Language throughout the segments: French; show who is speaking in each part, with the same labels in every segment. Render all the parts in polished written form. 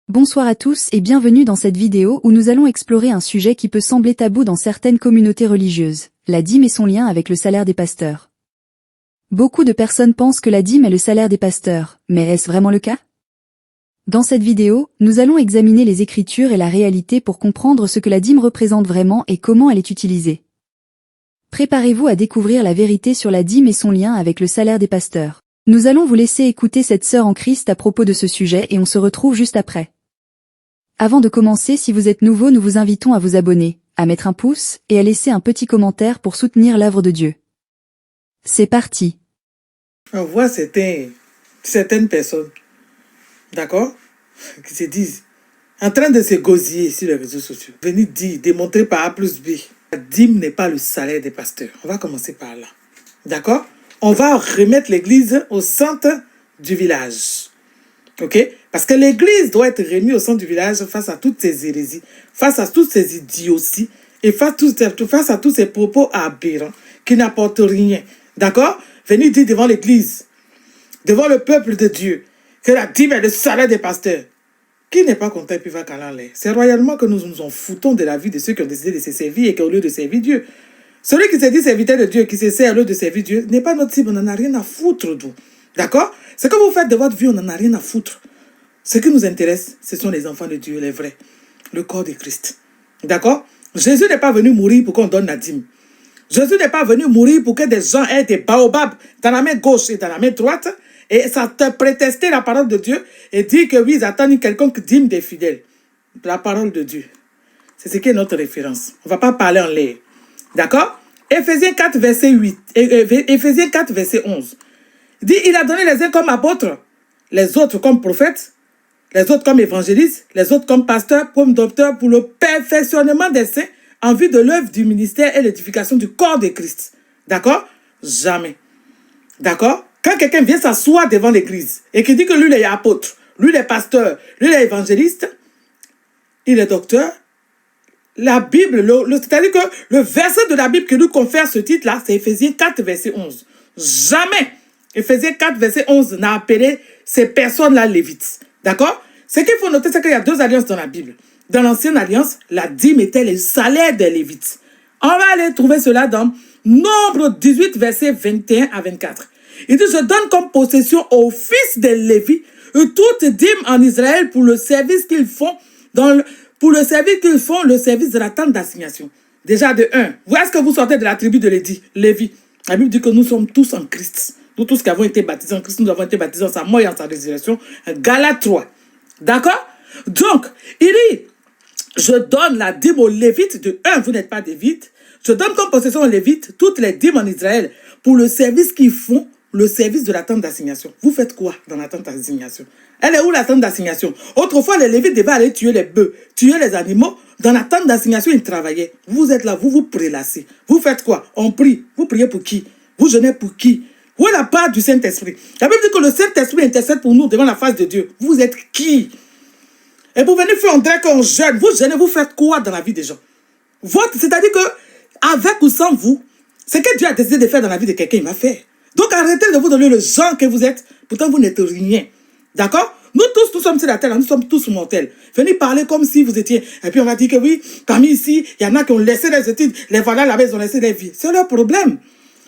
Speaker 1: Bonsoir à tous et bienvenue dans cette vidéo où nous allons explorer un sujet qui peut sembler tabou dans certaines communautés religieuses, la dîme et son lien avec le salaire des pasteurs. Beaucoup de personnes pensent que la dîme est le salaire des pasteurs, mais est-ce vraiment le cas? Dans cette vidéo, nous allons examiner les Écritures et la réalité pour comprendre ce que la dîme représente vraiment et comment elle est utilisée. Préparez-vous à découvrir la vérité sur la dîme et son lien avec le salaire des pasteurs. Nous allons vous laisser écouter cette sœur en Christ à propos de ce sujet et on se retrouve juste après. Avant de commencer, si vous êtes nouveau, nous vous invitons à vous abonner, à mettre un pouce et à laisser un petit commentaire pour soutenir l'œuvre de Dieu. C'est parti.
Speaker 2: On voit certaines personnes, d'accord, qui se disent, en train de se gosiller sur les réseaux sociaux, venir dire, démontrer par A plus B, la dîme n'est pas le salaire des pasteurs. On va commencer par là, d'accord? On va remettre l'église au centre du village. Ok? Parce que l'église doit être remise au centre du village face à toutes ces hérésies, face à toutes ces idioties et face à tous ces propos aberrants qui n'apportent rien. D'accord? Venez dire devant l'église, devant le peuple de Dieu, que la dîme est le salaire des pasteurs. Qui n'est pas content et puis va caler en l'air? C'est royalement que nous nous en foutons de la vie de ceux qui ont décidé de se servir et qu'au lieu de servir Dieu. Celui qui se dit serviteur de Dieu, qui se sert au lieu de servir Dieu, n'est pas notre cible, on n'en a rien à foutre d'où. D'accord? Ce que vous faites de votre vie, on n'en a rien à foutre. Ce qui nous intéresse, ce sont les enfants de Dieu, les vrais. Le corps de Christ. D'accord? Jésus n'est pas venu mourir pour qu'on donne la dîme. Jésus n'est pas venu mourir pour que des gens aient des baobabs dans la main gauche et dans la main droite et ça te prétester la parole de Dieu et dire que oui, ils attendent quelconque dîme des fidèles. La parole de Dieu. C'est ce qui est notre référence. On ne va pas parler en l'air. D'accord? Éphésiens 4, verset 8. Éphésiens 4, verset 11. Dit, il a donné les uns comme apôtres, les autres comme prophètes, les autres comme évangélistes, les autres comme pasteurs, comme docteurs, pour le perfectionnement des saints, en vue de l'œuvre du ministère et l'édification du corps de Christ. D'accord? Jamais. D'accord? Quand quelqu'un vient s'asseoir devant l'église et qui dit que lui, il est apôtre, lui, il est pasteur, lui, il est évangéliste, il est docteur, la Bible, c'est-à-dire que le verset de la Bible qui nous confère ce titre-là, c'est Éphésiens 4, verset 11. Jamais Éphésiens 4, verset 11 n'a appelé ces personnes-là lévites. D'accord? Ce qu'il faut noter, c'est qu'il y a deux alliances dans la Bible. Dans l'ancienne alliance, la dîme était le salaire des lévites. On va aller trouver cela dans Nombre 18, verset 21 à 24. Il dit, je donne comme possession aux fils de Lévi toute dîme en Israël pour le service qu'ils font le service de la tente d'assignation. Déjà de 1. Où est-ce que vous sortez de la tribu de Lévi? La Bible dit que nous sommes tous en Christ. Nous tous qui avons été baptisés en Christ, nous avons été baptisés en sa mort et en sa résurrection. Galates 3. D'accord? Donc, il dit, je donne la dîme aux Lévites de 1. Vous n'êtes pas des Lévites. Je donne comme possession aux Lévites toutes les dîmes en Israël pour le service qu'ils font, le service de la tente d'assignation. Vous faites quoi dans la tente d'assignation? Elle est où la tente d'assignation? Autrefois, les Lévites devaient aller tuer les bœufs, tuer les animaux. Dans la tente d'assignation, ils travaillaient. Vous êtes là, vous vous prélassez. Vous faites quoi? On prie. Vous priez pour qui? Vous jeûnez pour qui? Où est la part du Saint-Esprit? La Bible dit que le Saint-Esprit intercède pour nous devant la face de Dieu. Vous êtes qui? Et pour venir faire, on dirait qu'on jeûne. Vous jeûnez, vous faites quoi dans la vie des gens? C'est-à-dire que, avec ou sans vous, ce que Dieu a décidé de faire dans la vie de quelqu'un, il va faire. Donc arrêtez de vous donner le genre que vous êtes. Pourtant, vous n'êtes rien. D'accord? Nous tous, nous sommes sur la terre, nous sommes tous mortels. Venez parler comme si vous étiez... Et puis on va dire que oui, parmi ici, il y en a qui ont laissé les études. Les voilà là-bas, ils ont laissé les vies. C'est leur problème.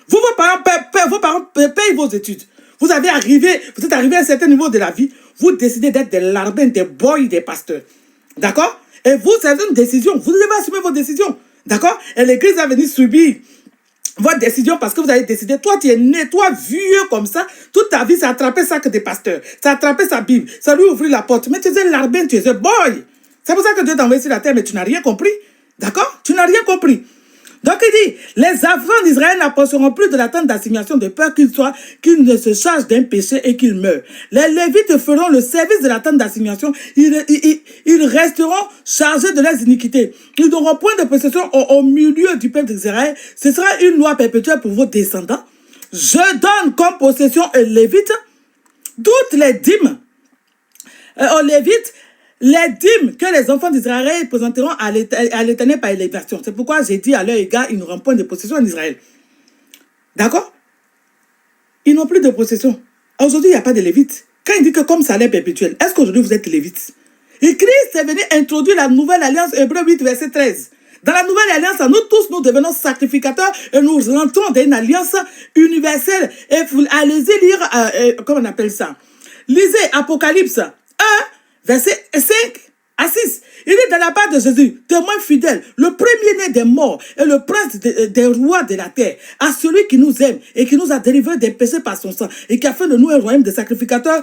Speaker 2: Vous, vos parents payent vos études. Vous êtes arrivé à un certain niveau de la vie. Vous décidez d'être des larbins, des boys, des pasteurs. D'accord? Et vous, c'est une décision. Vous devez assumer vos décisions. D'accord? Et l'église va venir subir votre décision parce que vous avez décidé. Toi, tu es né, toi, vieux comme ça. Toute ta vie, ça a attrapé ça que des pasteurs. Ça a attrapé sa Bible. Ça lui ouvrit la porte. Mais tu es un larbin, tu es un boy. C'est pour ça que Dieu t'a envoyé sur la terre, mais tu n'as rien compris. D'accord? Tu n'as rien compris. Donc il dit, les enfants d'Israël n'approcheront plus de la tente d'assignation de peur qu'ils ne se chargent d'un péché et qu'ils meurent. Les Lévites feront le service de la tente d'assignation. Ils resteront chargés de leurs iniquités. Ils n'auront point de possession au milieu du peuple d'Israël. Ce sera une loi perpétuelle pour vos descendants. Je donne comme possession aux Lévites toutes les dîmes aux Lévites, les dîmes que les enfants d'Israël présenteront à l'Éternel par élévation. C'est pourquoi j'ai dit à leur égard, ils n'auront point de possession en Israël. D'accord? Ils n'ont plus de possession. Aujourd'hui, il n'y a pas de Lévites. Quand il dit que comme salaire perpétuel, est-ce qu'aujourd'hui vous êtes Lévites? Et Christ est venu introduire la nouvelle alliance, Hébreux 8, verset 13. Dans la nouvelle alliance, nous tous, nous devenons sacrificateurs et nous rentrons dans une alliance universelle. Et allez-y lire, comment on appelle ça? Lisez Apocalypse 1, verset 5 à 6. Il est dans la part de Jésus, témoin fidèle, le premier-né des morts et le prince des rois de la terre, à celui qui nous aime et qui nous a délivrés des péchés par son sang et qui a fait de nous un royaume de sacrificateurs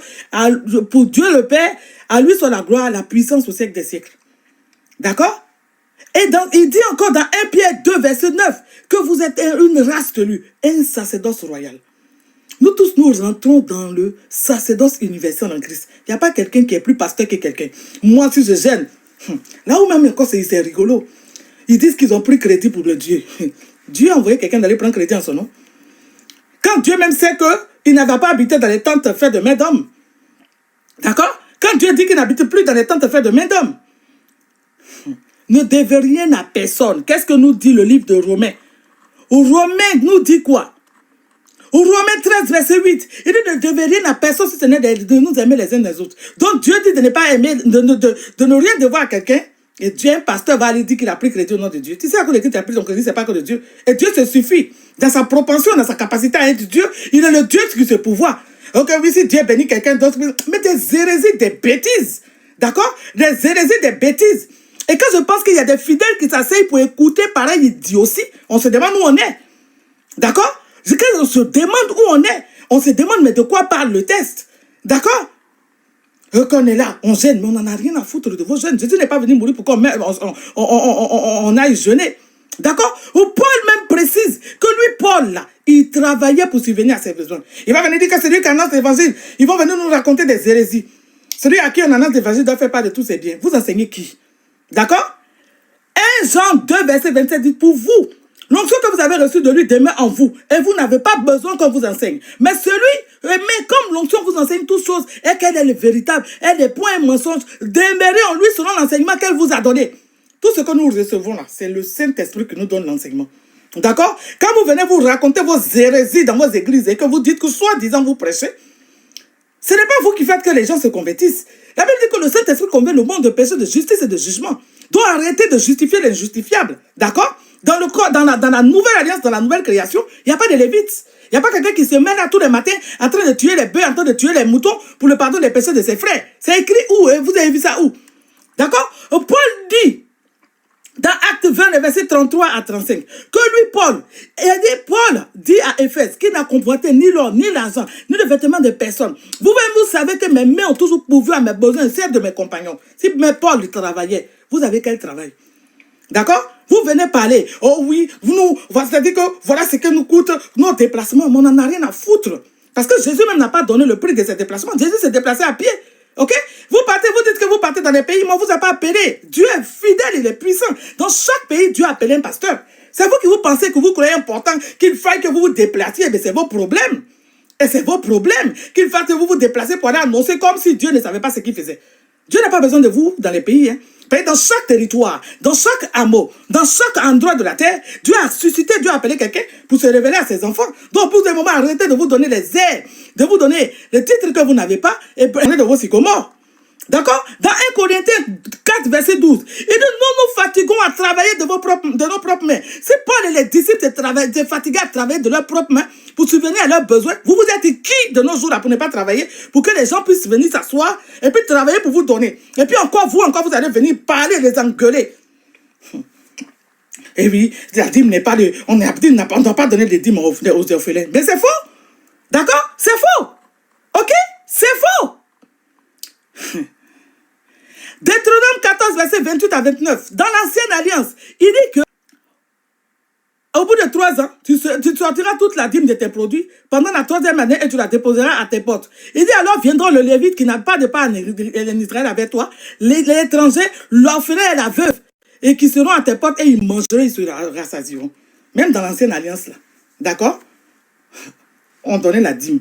Speaker 2: pour Dieu le Père. À lui soit la gloire, la puissance au siècle des siècles. D'accord? Et il dit encore dans 1 Pierre 2, verset 9, que vous êtes une race élue, un sacerdoce royal. Nous tous, nous rentrons dans le sacerdoce universel en Christ. Il n'y a pas quelqu'un qui est plus pasteur que quelqu'un. Moi, si je gêne, là où même encore c'est rigolo, ils disent qu'ils ont pris crédit pour le Dieu. Dieu a envoyé quelqu'un d'aller prendre crédit en son nom. Quand Dieu même sait qu'il n'avait pas habité dans les tentes faites de main d'homme. D'accord? Quand Dieu dit qu'il n'habite plus dans les tentes faites de main d'homme. Ne devez rien à personne. Qu'est-ce que nous dit le livre de Romains? Romains nous dit quoi? Romains 13, verset 8. Il dit ne devez rien à personne si ce n'est de nous aimer les uns les autres. Donc Dieu dit de ne pas aimer, de ne rien devoir à quelqu'un. Et Dieu, un pasteur, va aller dire qu'il a pris crédit au nom de Dieu. Tu sais à quoi tu as pris ton crédit, c'est pas que de Dieu. Et Dieu se suffit. Dans sa propension, dans sa capacité à être Dieu, il est le Dieu qui se pouvoir. Ok, oui, si Dieu bénit quelqu'un d'autre, mais des hérésies, des bêtises. D'accord? Des hérésies, des bêtises. Et quand je pense qu'il y a des fidèles qui s'asseyent pour écouter pareil idiotie, on se demande où on est. D'accord? Quand on se demande où on se demande mais de quoi parle le texte. D'accord? Quand on est là, on gêne, mais on n'en a rien à foutre de vos gênes. Jésus n'est pas venu mourir pour qu'on aille jeûner. D'accord? Paul même précise que lui, Paul, là, il travaillait pour subvenir à ses besoins. Il va venir dire que c'est lui qui annonce l'évangile. Ils vont venir nous raconter des hérésies. Celui à qui on annonce l'évangile doit faire part de tous ses biens. Vous enseignez qui? D'accord? 1 Jean 2, verset 27 dit, pour vous, l'onction que vous avez reçue de lui demeure en vous, et vous n'avez pas besoin qu'on vous enseigne. Mais comme l'onction vous enseigne toutes choses, et qu'elle est le véritable, elle n'est point un mensonge, demeurez en lui selon l'enseignement qu'elle vous a donné. Tout ce que nous recevons là, c'est le Saint-Esprit qui nous donne l'enseignement. D'accord? Quand vous venez vous raconter vos hérésies dans vos églises, et que vous dites que soi-disant vous prêchez, ce n'est pas vous qui faites que les gens se convertissent. La Bible dit que le Saint-Esprit convainc le monde de péché, de justice et de jugement. Doit arrêter de justifier l'injustifiable. D'accord? Dans la nouvelle alliance, dans la nouvelle création, il n'y a pas de lévites. Il n'y a pas quelqu'un qui se mène là tous les matins en train de tuer les bœufs, en train de tuer les moutons pour le pardon des péchés de ses frères. C'est écrit où? Vous avez vu ça où? D'accord? Paul dit, dans Acte 20, le verset 33 à 35, que lui, Paul dit à Éphèse qu'il n'a convoité ni l'or, ni l'argent, ni le vêtement de personne. Vous savez que mes mains ont toujours pourvu à mes besoins, celles de mes compagnons. Si Paul travaillait, vous avez quel travail? D'accord? Vous venez parler. Oh oui, c'est-à-dire que voilà ce que nous coûte nos déplacements. Mais on n'en a rien à foutre. Parce que Jésus même n'a pas donné le prix de ses déplacements. Jésus s'est déplacé à pied. Ok? Vous dites que vous partez dans des pays, mais on ne vous a pas appelé. Dieu est fidèle, il est puissant. Dans chaque pays, Dieu a appelé un pasteur. C'est vous qui vous pensez que vous croyez important qu'il faille que vous vous déplaciez. Mais c'est vos problèmes. Et c'est vos problèmes qu'il faille que vous vous déplacez pour aller annoncer comme si Dieu ne savait pas ce qu'il faisait. Dieu n'a pas besoin de vous dans les pays. Dans chaque territoire, dans chaque hameau, dans chaque endroit de la terre, Dieu a suscité, Dieu a appelé quelqu'un pour se révéler à ses enfants. Donc, pour des moments, arrêtez de vous donner les airs, de vous donner les titres que vous n'avez pas et prenez de vos sycomores. D'accord? Dans 1 Corinthiens 4, verset 12, il dit, nous nous fatiguons à travailler de nos propres mains. Si Paul et les disciples se fatiguaient à travailler de leurs propres mains pour subvenir à leurs besoins, vous êtes qui de nos jours là pour ne pas travailler, pour que les gens puissent venir s'asseoir et puis travailler pour vous donner. Et puis vous allez venir parler, les engueuler. Et oui, la dîme n'est pas on ne doit pas donner des dîmes aux orphelins. Mais c'est faux. D'accord? C'est faux. Ok? C'est faux. Deutéronome 14, verset 28 à 29. Dans l'ancienne alliance, il dit que au bout de 3 ans, tu sortiras toute la dîme de tes produits pendant la 3e année et tu la déposeras à tes portes. Il dit alors viendront le lévite qui n'a pas de part en Israël avec toi, l'étranger, l'orphelin et la veuve, et qui seront à tes portes et ils mangeront, ils se rassasieront. Même dans l'ancienne alliance là. D'accord? On donnait la dîme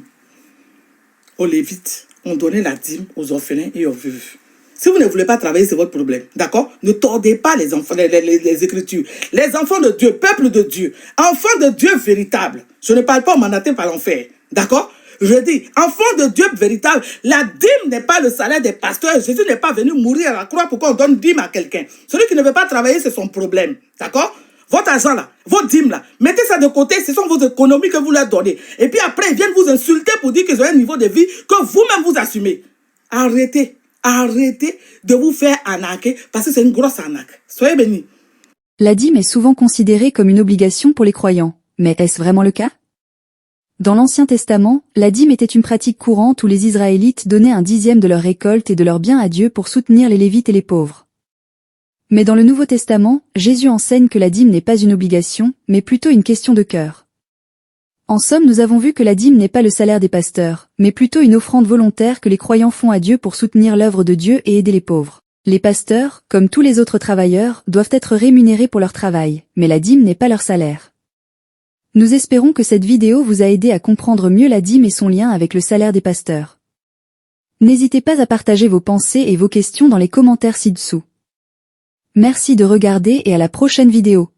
Speaker 2: aux lévites, on donnait la dîme aux orphelins et aux veuves. Si vous ne voulez pas travailler, c'est votre problème. D'accord? Ne tordez pas les enfants, les Écritures. Les enfants de Dieu, peuple de Dieu, enfants de Dieu véritable. Je ne parle pas au mandaté par l'enfer. D'accord? Je dis, enfant de Dieu véritable, la dîme n'est pas le salaire des pasteurs. Jésus n'est pas venu mourir à la croix pour qu'on donne dîme à quelqu'un. Celui qui ne veut pas travailler, c'est son problème. D'accord? Votre argent là, vos dîmes là, mettez ça de côté, ce sont vos économies que vous leur donnez. Et puis après, ils viennent vous insulter pour dire qu'ils ont un niveau de vie que vous-même vous assumez. Arrêtez, arrêtez de vous faire arnaquer parce que c'est une grosse arnaque. Soyez bénis.
Speaker 1: La dîme est souvent considérée comme une obligation pour les croyants. Mais est-ce vraiment le cas? Dans l'Ancien Testament, la dîme était une pratique courante où les Israélites donnaient un dixième de leur récolte et de leurs biens à Dieu pour soutenir les Lévites et les pauvres. Mais dans le Nouveau Testament, Jésus enseigne que la dîme n'est pas une obligation, mais plutôt une question de cœur. En somme, nous avons vu que la dîme n'est pas le salaire des pasteurs, mais plutôt une offrande volontaire que les croyants font à Dieu pour soutenir l'œuvre de Dieu et aider les pauvres. Les pasteurs, comme tous les autres travailleurs, doivent être rémunérés pour leur travail, mais la dîme n'est pas leur salaire. Nous espérons que cette vidéo vous a aidé à comprendre mieux la dîme et son lien avec le salaire des pasteurs. N'hésitez pas à partager vos pensées et vos questions dans les commentaires ci-dessous. Merci de regarder et à la prochaine vidéo.